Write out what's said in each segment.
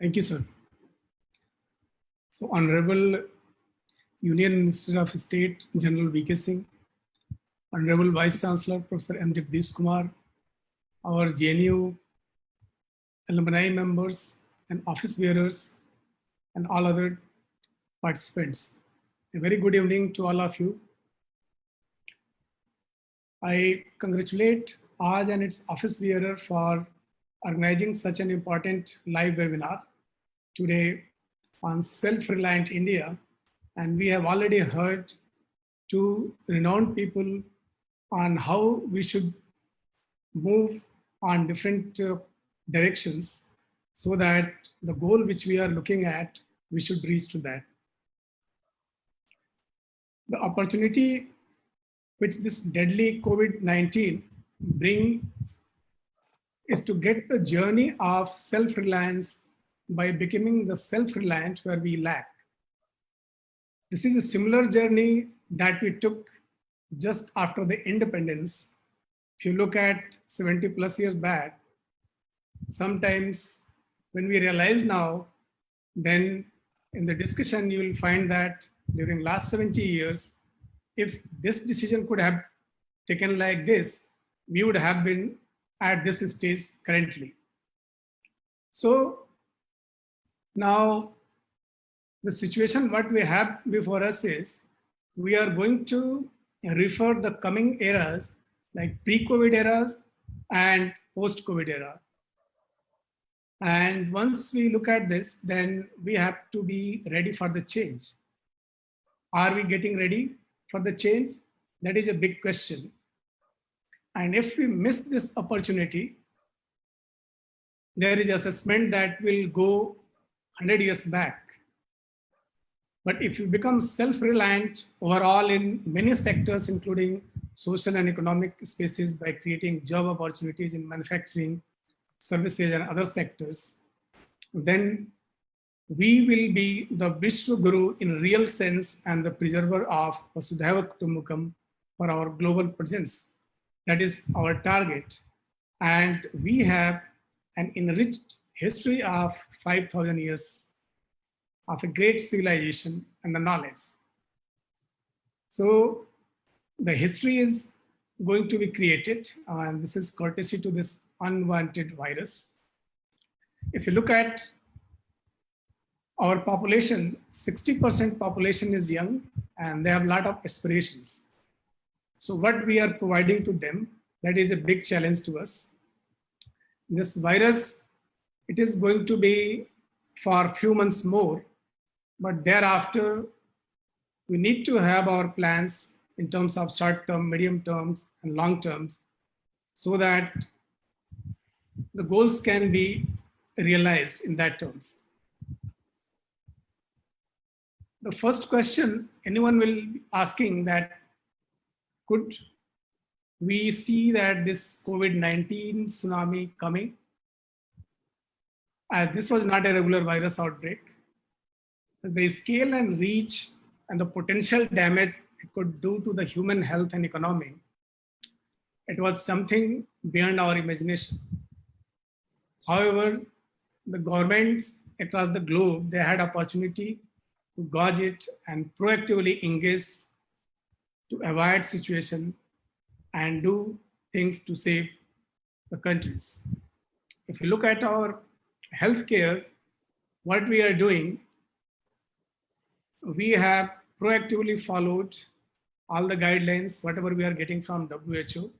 Thank you, sir. So, Honorable Union Minister of State, General V.K. Singh, Honorable Vice Chancellor, Professor M. Jagdish Kumar, our JNU alumni members and office bearers, and all other participants. A very good evening to all of you. I congratulate Aaj and its office bearer for organizing such an important live webinar today on self-reliant India. And we have already heard two renowned people on how we should move on different directions so that the goal which we are looking at, we should reach to that. The opportunity which this deadly COVID-19 brings is to get the journey of self-reliance by becoming the self-reliant where we lack. This is a similar journey that we took just after the independence. If you look at 70 plus years back, sometimes when we realize now, then in the discussion, you will find that during last 70 years, if this decision could have taken like this, we would have been at this stage currently. So now the situation what we have before us is we are going to refer the coming eras like pre-COVID eras and post-COVID era. And once we look at this, then we have to be ready for the change. Are we getting ready for the change? That is a big question. And if we miss this opportunity, there is assessment that will go 100 years back. But if you become self-reliant overall in many sectors, including social and economic spaces by creating job opportunities in manufacturing, services and other sectors, then we will be the Vishwa Guru in real sense and the preserver of Vasudhaiva Kutumbakam for our global presence. That is our target. And we have an enriched history of 5,000 years of a great civilization and the knowledge. So the history is going to be created, and this is courtesy to this unwanted virus. If you look at our population, 60% population is young and they have a lot of aspirations. So what we are providing to them, that is a big challenge to us. This virus, it is going to be for a few months more, but thereafter, we need to have our plans in terms of short term, medium terms, and long terms, so that the goals can be realized in that terms. The first question anyone will be asking that, could we see that this COVID-19 tsunami coming? As this was not a regular virus outbreak. The scale and reach and the potential damage it could do to the human health and economy, it was something beyond our imagination. However, the governments across the globe, they had opportunity to gauge it and proactively engage to avoid situation and do things to save the countries. If you look at our healthcare, what we are doing, we have proactively followed all the guidelines, whatever we are getting from WHO.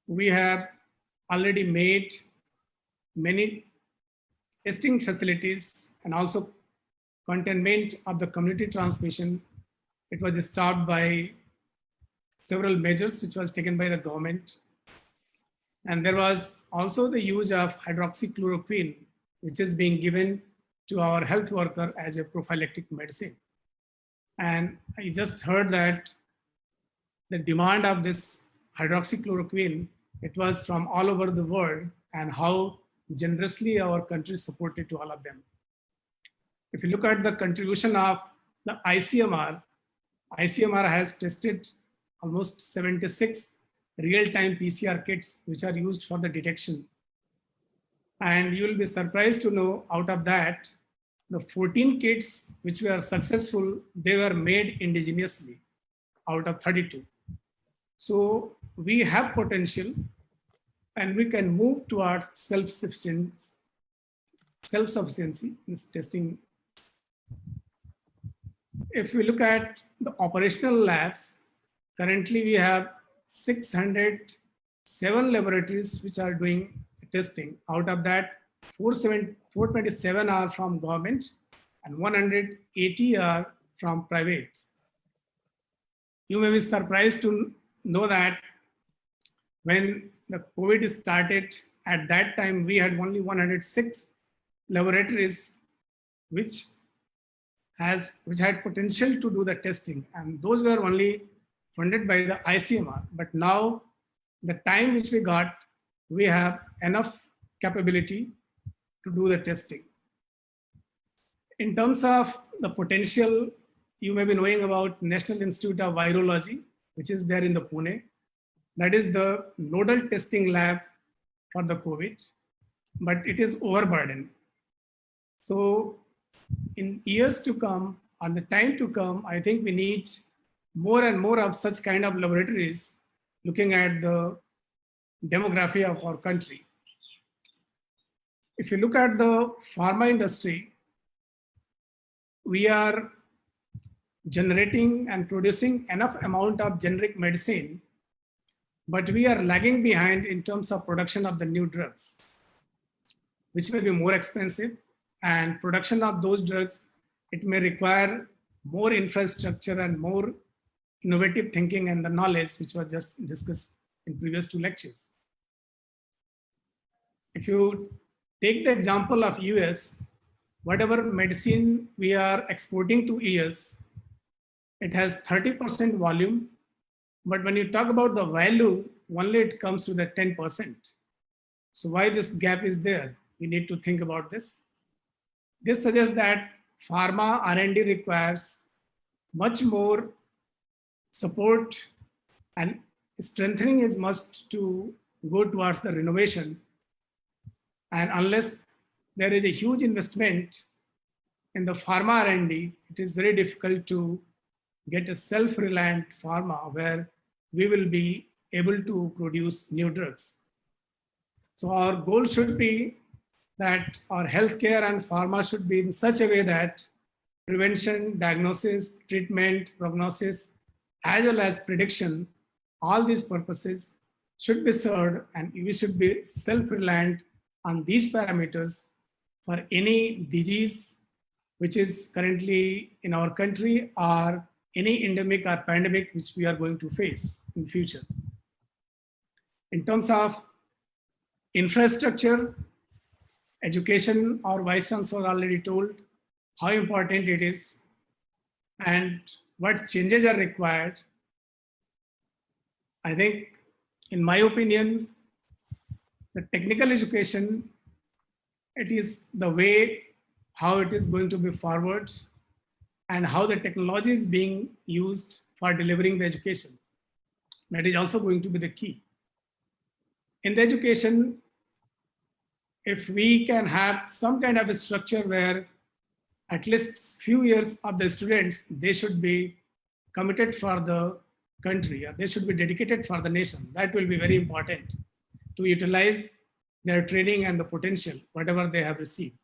We have already made many testing facilities and also containment of the community transmission. It was stopped by several measures which was taken by the government. And there was also the use of hydroxychloroquine, which is being given to our health worker as a prophylactic medicine. And I just heard that the demand of this hydroxychloroquine, it was from all over the world, and how generously our country supported to all of them. If you look at the contribution of the ICMR, ICMR has tested almost 76 real-time PCR kits which are used for the detection And you will be surprised to know out of that, the 14 kits which were successful, they were made indigenously out of 32. So we have potential and we can move towards self-sufficiency in testing. If we look at the operational labs, currently we have 607 laboratories which are doing testing. Out of that, 427 are from government and 180 are from privates. You may be surprised to know that when the COVID started, at that time we had only 106 laboratories which had potential to do the testing, and those were only funded by the ICMR. But now, the time which we got, we have enough capability to do the testing. In terms of the potential, you may be knowing about National Institute of Virology, which is there in the Pune. That is the nodal testing lab for the COVID, but it is overburdened. So in years to come, on the time to come, I think we need more and more of such kind of laboratories looking at the demography of our country. If you look at the pharma industry, we are generating and producing enough amount of generic medicine, but we are lagging behind in terms of production of the new drugs, which may be more expensive, and production of those drugs, it may require more infrastructure and more innovative thinking and the knowledge which was just discussed in previous two lectures. If you take the example of US, whatever medicine we are exporting to US, it has 30% volume, but when you talk about the value, only it comes to the 10%. So why this gap is there? We need to think about this. This suggests that pharma R&D requires much more support, and strengthening is must to go towards the renovation. And unless there is a huge investment in the pharma R&D, it is very difficult to get a self-reliant pharma where we will be able to produce new drugs. So our goal should be that our healthcare and pharma should be in such a way that prevention, diagnosis, treatment, prognosis, as well as prediction, all these purposes should be served, and we should be self-reliant on these parameters for any disease which is currently in our country or any endemic or pandemic which we are going to face in future. In terms of infrastructure, education, our Vice Chancellor already told how important it is and what changes are required. I think, in my opinion, the technical education, it is the way how it is going to be forward and how the technology is being used for delivering the education. That is also going to be the key. In the education, if we can have some kind of a structure where at least few years of the students, they should be committed for the country, or they should be dedicated for the nation. That will be very important to utilize their training and the potential, whatever they have received.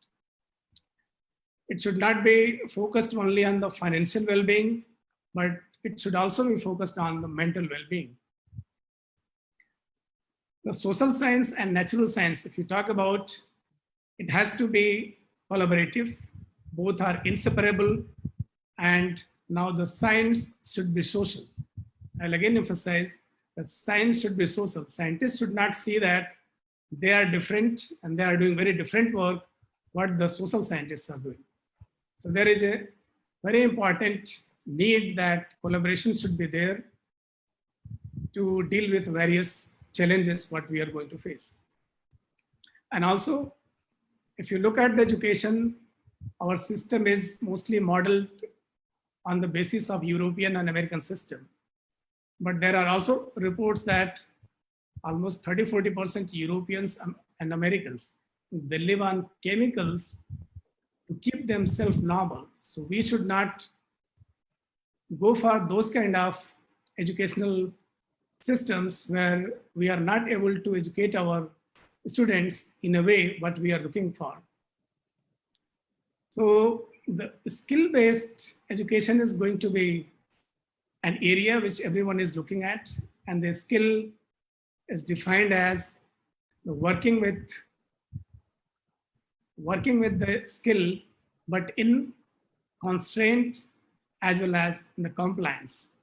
It should not be focused only on the financial well-being, but it should also be focused on the mental well-being. The social science and natural science, if you talk about, it has to be collaborative. Both are inseparable, and now the science should be social. I'll again emphasize that science should be social. Scientists should not see that they are different and they are doing very different work what the social scientists are doing. So there is a very important need that collaboration should be there to deal with various challenges what we are going to face. And also, if you look at the education, our system is mostly modeled on the basis of European and American system. But there are also reports that almost 30–40% Europeans and Americans, they live on chemicals to keep themselves normal. So we should not go for those kind of educational systems where we are not able to educate our students in a way what we are looking for. So the skill-based education is going to be an area which everyone is looking at, and the skill is defined as working with the skill, but in constraints as well as in the compliance.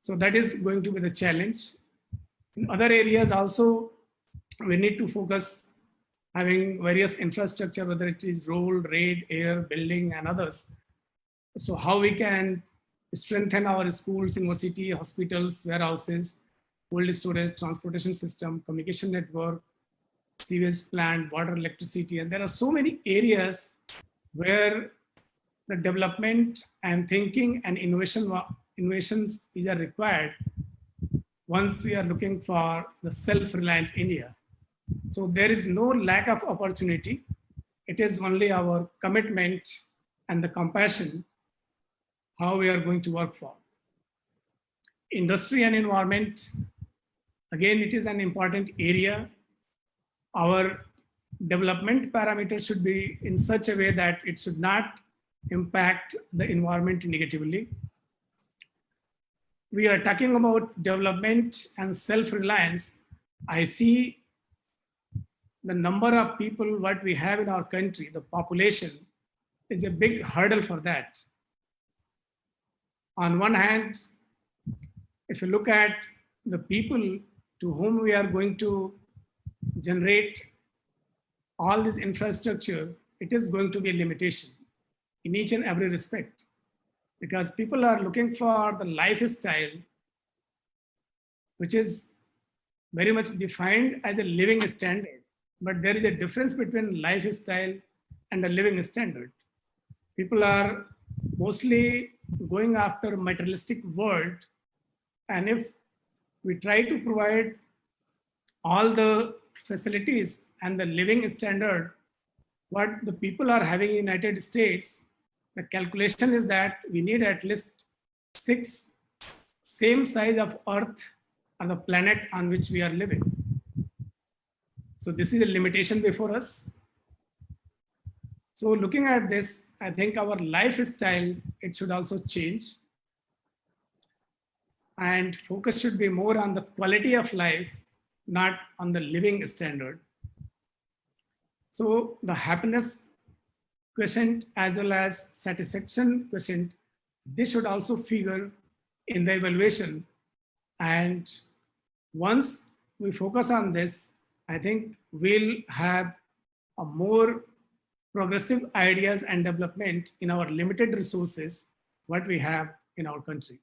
So that is going to be the challenge. In other areas also, we need to focus having various infrastructure, whether it is road, rail, air, building, and others. So how we can strengthen our schools, university, hospitals, warehouses, cold storage, transportation system, communication network, sewage plant, water, electricity, and there are so many areas where the development and thinking and innovations are required once we are looking for the self-reliant India. So there is no lack of opportunity. It is only our commitment and the compassion how we are going to work for. Industry and environment, again, it is an important area. Our development parameters should be in such a way that it should not impact the environment negatively. We are talking about development and self-reliance. I see the number of people what we have in our country, the population, is a big hurdle for that. On one hand, if you look at the people to whom we are going to generate all this infrastructure, it is going to be a limitation in each and every respect, because people are looking for the lifestyle which is very much defined as a living standard. But there is a difference between lifestyle and a living standard. People are mostly going after materialistic world, and if we try to provide all the facilities and the living standard what the people are having in United States, the calculation is that we need at least 6 same size of Earth on the planet on which we are living. So this is a limitation before us. So looking at this, I think our lifestyle, it should also change. And focus should be more on the quality of life, not on the living standard. So the happiness quotient as well as satisfaction quotient, this should also figure in the evaluation. And once we focus on this, I think we'll have a more progressive ideas and development in our limited resources, what we have in our country.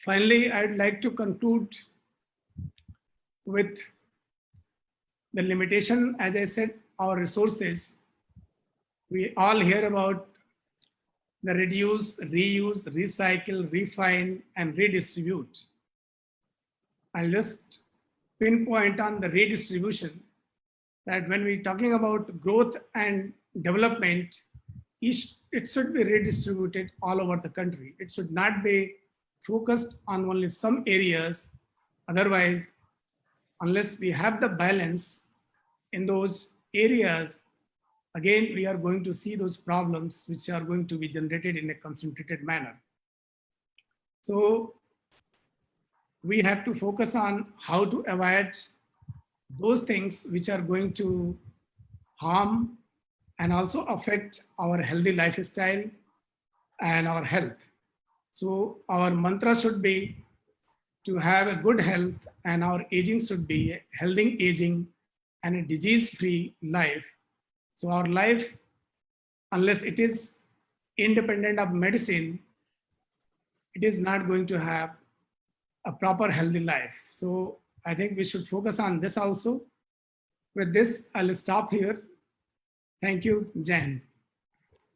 Finally, I'd like to conclude with the limitation, as I said, our resources. We all hear about the reduce, reuse, recycle, refine, and redistribute. I'll just pinpoint on the redistribution that when we're talking about growth and development, it should be redistributed all over the country. It should not be focused on only some areas. Otherwise, unless we have the balance in those areas, again, we are going to see those problems which are going to be generated in a concentrated manner. So we have to focus on how to avoid those things which are going to harm and also affect our healthy lifestyle and our health. So our mantra should be to have a good health, and our aging should be a healthy aging and a disease-free life. So our life, unless it is independent of medicine, it is not going to have a proper healthy life. So I think we should focus on this also. With this, I'll stop here. Thank you, Jan.